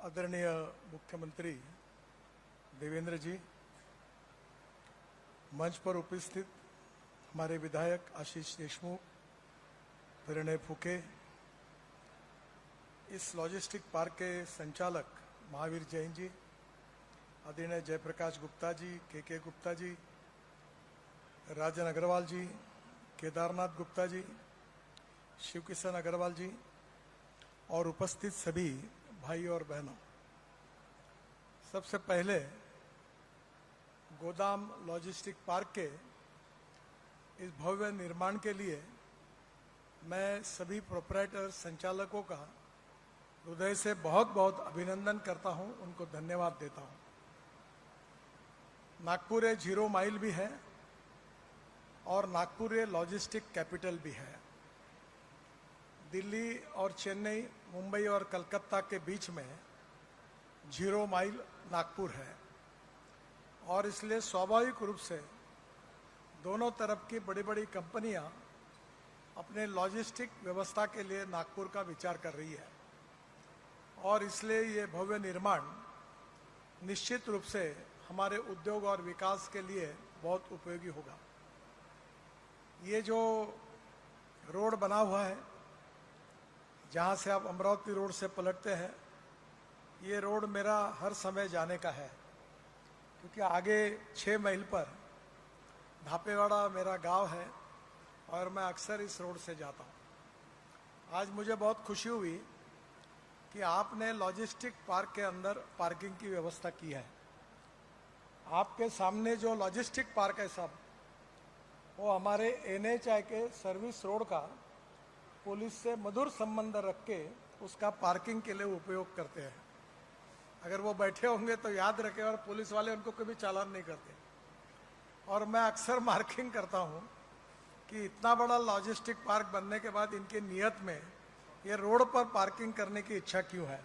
आदरणीय मुख्यमंत्री देवेंद्र जी, मंच पर उपस्थित हमारे विधायक आशीष देशमुख, प्रणय फुके, इस लॉजिस्टिक पार्क के संचालक महावीर जैन जी, आदरणीय जयप्रकाश गुप्ता जी, के गुप्ता जी, राजन अग्रवाल जी, केदारनाथ गुप्ता जी, शिवकिशन अग्रवाल जी और उपस्थित सभी भाई और बहनों, सबसे पहले गोदाम लॉजिस्टिक पार्क के इस भव्य निर्माण के लिए मैं सभी प्रोपराइटर संचालकों का हृदय से बहुत बहुत अभिनंदन करता हूं, उनको धन्यवाद देता हूं। नागपुर एक 0 माइल भी है और नागपुर एक लॉजिस्टिक कैपिटल भी है। दिल्ली और चेन्नई, मुंबई और कलकत्ता के बीच में 0 माइल नागपुर है और इसलिए स्वाभाविक रूप से दोनों तरफ की बड़ी बड़ी कंपनियां अपने लॉजिस्टिक व्यवस्था के लिए नागपुर का विचार कर रही है और इसलिए ये भव्य निर्माण निश्चित रूप से हमारे उद्योग और विकास के लिए बहुत उपयोगी होगा। ये जो रोड बना हुआ है, जहाँ से आप अमरावती रोड से पलटते हैं, ये रोड मेरा हर समय जाने का है, क्योंकि आगे 6 मील पर धापेवाड़ा मेरा गांव है और मैं अक्सर इस रोड से जाता हूँ। आज मुझे बहुत खुशी हुई कि आपने लॉजिस्टिक पार्क के अंदर पार्किंग की व्यवस्था की है। आपके सामने जो लॉजिस्टिक पार्क है सब, वो हमारे NHAI के सर्विस रोड का पुलिस से मधुर संबंध रख के उसका पार्किंग के लिए उपयोग करते हैं। अगर वो बैठे होंगे तो याद रखें, और पुलिस वाले उनको कभी चालान नहीं करते। और मैं अक्सर मार्किंग करता हूँ कि इतना बड़ा लॉजिस्टिक पार्क बनने के बाद इनकी नीयत में ये रोड पर पार्किंग करने की इच्छा क्यों है।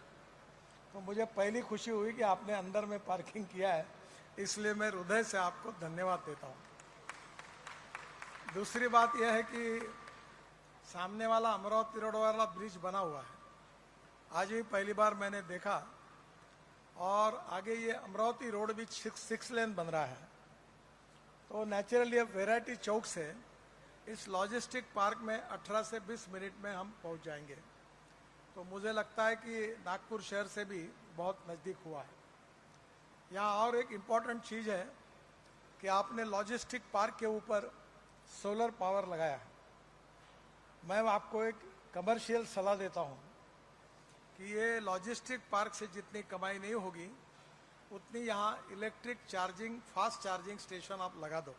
तो मुझे पहली खुशी हुई कि आपने अंदर में पार्किंग किया है, इसलिए मैं हृदय से आपको धन्यवाद देता हूँ। दूसरी बात यह है कि सामने वाला अमरावती रोड वाला ब्रिज बना हुआ है, आज भी पहली बार मैंने देखा। और आगे ये अमरावती रोड भी 6 लेन बन रहा है, तो नेचुरली अब वैरायटी चौक से इस लॉजिस्टिक पार्क में 18 से 20 मिनट में हम पहुंच जाएंगे। तो मुझे लगता है कि नागपुर शहर से भी बहुत नज़दीक हुआ है। यहाँ और एक इम्पॉर्टेंट चीज़ है कि आपने लॉजिस्टिक पार्क के ऊपर सोलर पावर लगाया है। मैं आपको एक कमर्शियल सलाह देता हूँ कि ये लॉजिस्टिक पार्क से जितनी कमाई नहीं होगी, उतनी यहाँ electric charging, fast charging station आप लगा दो,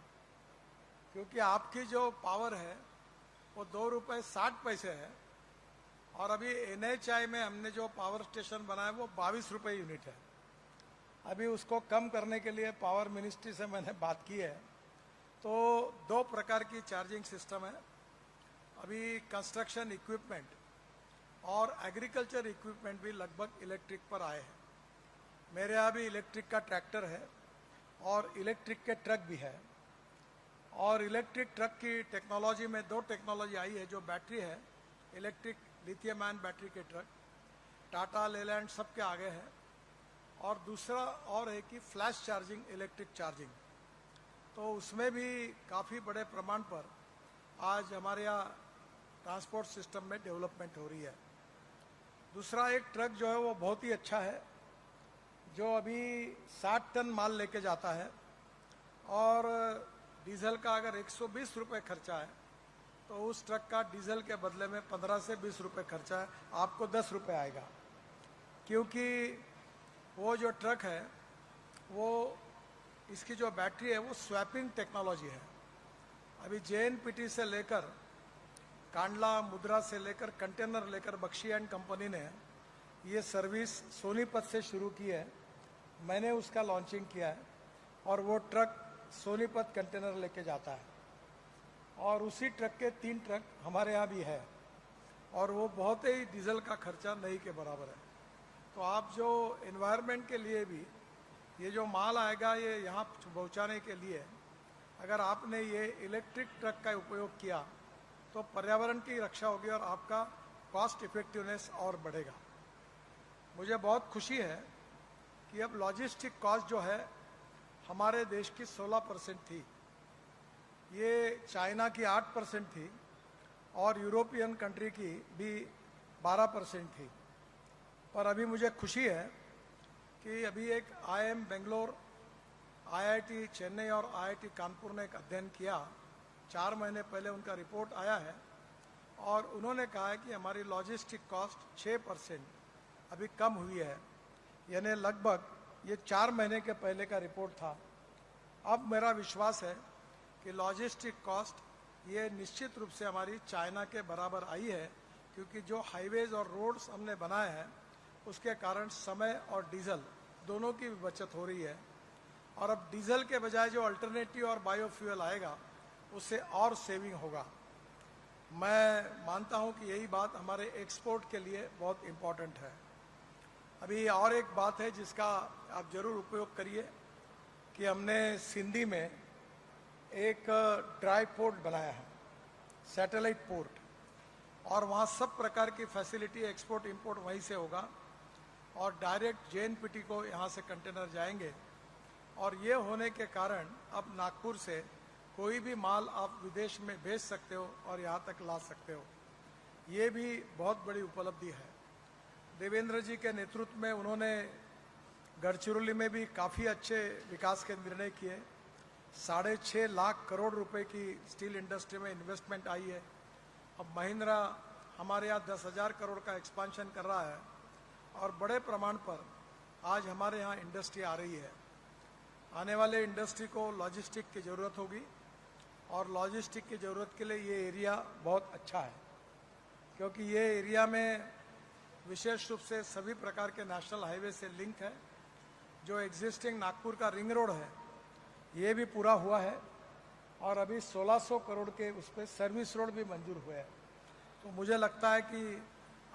क्योंकि आपकी जो पावर है वो ₹2.60 है और अभी NHAI में हमने जो पावर स्टेशन बनाया वो ₹22 यूनिट है। अभी उसको कम करने के लिए पावर मिनिस्ट्री से मैंने बात की है। तो 2 प्रकार की चार्जिंग सिस्टम है। अभी कंस्ट्रक्शन इक्विपमेंट और एग्रीकल्चर इक्विपमेंट भी लगभग इलेक्ट्रिक पर आए हैं। मेरे यहाँ भी इलेक्ट्रिक का ट्रैक्टर है और इलेक्ट्रिक के ट्रक भी है। और इलेक्ट्रिक ट्रक की टेक्नोलॉजी में 2 टेक्नोलॉजी आई है। जो बैटरी है, इलेक्ट्रिक लिथियम आयन बैटरी के ट्रक टाटा, लेलैंड सबके आगे है। और दूसरा और है कि फ्लैश चार्जिंग, इलेक्ट्रिक चार्जिंग, तो उसमें भी काफ़ी बड़े प्रमाण पर आज हमारे यहाँ ट्रांसपोर्ट सिस्टम में डेवलपमेंट हो रही है। दूसरा एक ट्रक जो है वो बहुत ही अच्छा है, जो अभी 60 टन माल लेके जाता है और डीजल का अगर 120 रुपये खर्चा है तो उस ट्रक का डीजल के बदले में 15 से 20 रुपये खर्चा है, आपको 10 रुपये आएगा। क्योंकि वो जो ट्रक है, वो इसकी जो बैटरी है वो स्वैपिंग टेक्नोलॉजी है। अभी JNPT से लेकर कांडला, मुद्रा से लेकर कंटेनर लेकर बख्शी एंड कंपनी ने ये सर्विस सोनीपत से शुरू की है। मैंने उसका लॉन्चिंग किया है और वो ट्रक सोनीपत कंटेनर लेके जाता है और उसी ट्रक के 3 ट्रक हमारे यहाँ भी है और वो बहुत ही डीजल का खर्चा नहीं के बराबर है। तो आप जो एनवायरनमेंट के लिए भी ये जो माल आएगा, ये यहाँ पहुँचाने के लिए अगर आपने ये इलेक्ट्रिक ट्रक का उपयोग किया तो पर्यावरण की रक्षा होगी और आपका कॉस्ट इफेक्टिवनेस और बढ़ेगा। मुझे बहुत खुशी है कि अब लॉजिस्टिक कॉस्ट जो है हमारे देश की 16% थी, ये चाइना की 8% थी और यूरोपियन कंट्री की भी 12% थी। पर अभी मुझे खुशी है कि अभी एक IIM बेंगलोर, IIT चेन्नई और IIT कानपुर ने एक अध्ययन किया, 4 महीने पहले उनका रिपोर्ट आया है और उन्होंने कहा है कि हमारी लॉजिस्टिक कॉस्ट 6% अभी कम हुई है। यानी लगभग ये 4 महीने के पहले का रिपोर्ट था। अब मेरा विश्वास है कि लॉजिस्टिक कॉस्ट ये निश्चित रूप से हमारी चाइना के बराबर आई है, क्योंकि जो हाईवेज और रोड्स हमने बनाए हैं उसके कारण समय और डीजल दोनों की भी बचत हो रही है। और अब डीजल के बजाय जो अल्टरनेटिव और बायोफ्यूल आएगा उससे और सेविंग होगा। मैं मानता हूं कि यही बात हमारे एक्सपोर्ट के लिए बहुत इम्पोर्टेंट है। अभी और एक बात है जिसका आप जरूर उपयोग करिए कि हमने सिंधी में एक ड्राई पोर्ट बनाया है, सैटेलाइट पोर्ट, और वहाँ सब प्रकार की फैसिलिटी एक्सपोर्ट इंपोर्ट वहीं से होगा और डायरेक्ट JNPT को यहाँ से कंटेनर जाएंगे। और ये होने के कारण अब नागपुर से कोई भी माल आप विदेश में भेज सकते हो और यहाँ तक ला सकते हो। ये भी बहुत बड़ी उपलब्धि है। देवेंद्र जी के नेतृत्व में उन्होंने गढ़चिरौली में भी काफ़ी अच्छे विकास के निर्णय किए। 6.5 लाख करोड़ रुपए की स्टील इंडस्ट्री में इन्वेस्टमेंट आई है। अब महिंद्रा हमारे यहाँ 10,000 करोड़ का एक्सपांशन कर रहा है और बड़े प्रमाण पर आज हमारे यहाँ इंडस्ट्री आ रही है। आने वाले इंडस्ट्री को लॉजिस्टिक की ज़रूरत होगी और लॉजिस्टिक की ज़रूरत के लिए ये एरिया बहुत अच्छा है, क्योंकि ये एरिया में विशेष रूप से सभी प्रकार के नेशनल हाईवे से लिंक है। जो एग्जिस्टिंग नागपुर का रिंग रोड है ये भी पूरा हुआ है और अभी 1600 करोड़ के उस पर सर्विस रोड भी मंजूर हुए हैं। तो मुझे लगता है कि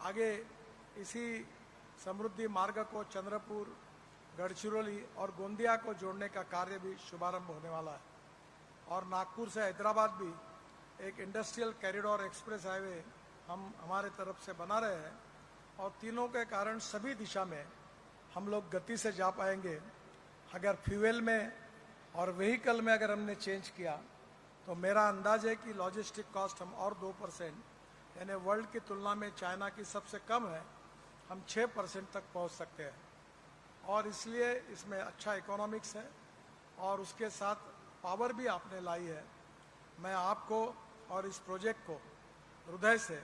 आगे इसी समृद्धि मार्ग को चंद्रपुर, गढ़चिरौली और गोंदिया को जोड़ने का कार्य भी शुभारंभ होने वाला है। और नागपुर से हैदराबाद भी एक इंडस्ट्रियल कॉरिडोर एक्सप्रेस हाईवे हम हमारे तरफ से बना रहे हैं और तीनों के कारण सभी दिशा में हम लोग गति से जा पाएंगे। अगर फ्यूल में और व्हीकल में अगर हमने चेंज किया तो मेरा अंदाज है कि लॉजिस्टिक कॉस्ट हम और 2%, यानी वर्ल्ड की तुलना में चाइना की सबसे कम है, हम 6% तक पहुंच सकते हैं। और इसलिए इसमें अच्छा इकोनॉमिक्स है और उसके साथ पावर भी आपने लाई है। मैं आपको और इस प्रोजेक्ट को हृदय से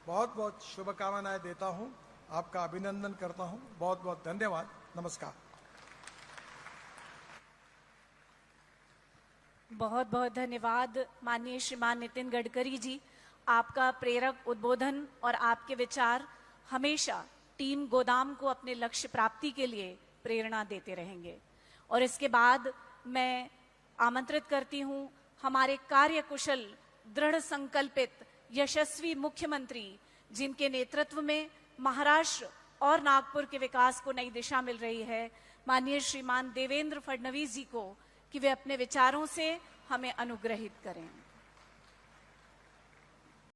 बहुत बहुत शुभकामनाएं देता हूं, आपका अभिनंदन करता हूं। बहुत बहुत धन्यवाद। नमस्कार। बहुत बहुत धन्यवाद माननीय श्रीमान नितिन गडकरी जी। आपका प्रेरक उद्बोधन और आपके विचार हमेशा टीम गोदाम को अपने लक्ष्य प्राप्ति के लिए प्रेरणा देते रहेंगे। और इसके बाद मैं आमंत्रित करती हूं हमारे कार्यकुशल, दृढ़ संकल्पित, यशस्वी मुख्यमंत्री, जिनके नेतृत्व में महाराष्ट्र और नागपुर के विकास को नई दिशा मिल रही है, माननीय श्रीमान देवेंद्र फडणवीस जी को, कि वे अपने विचारों से हमें अनुग्रहित करें।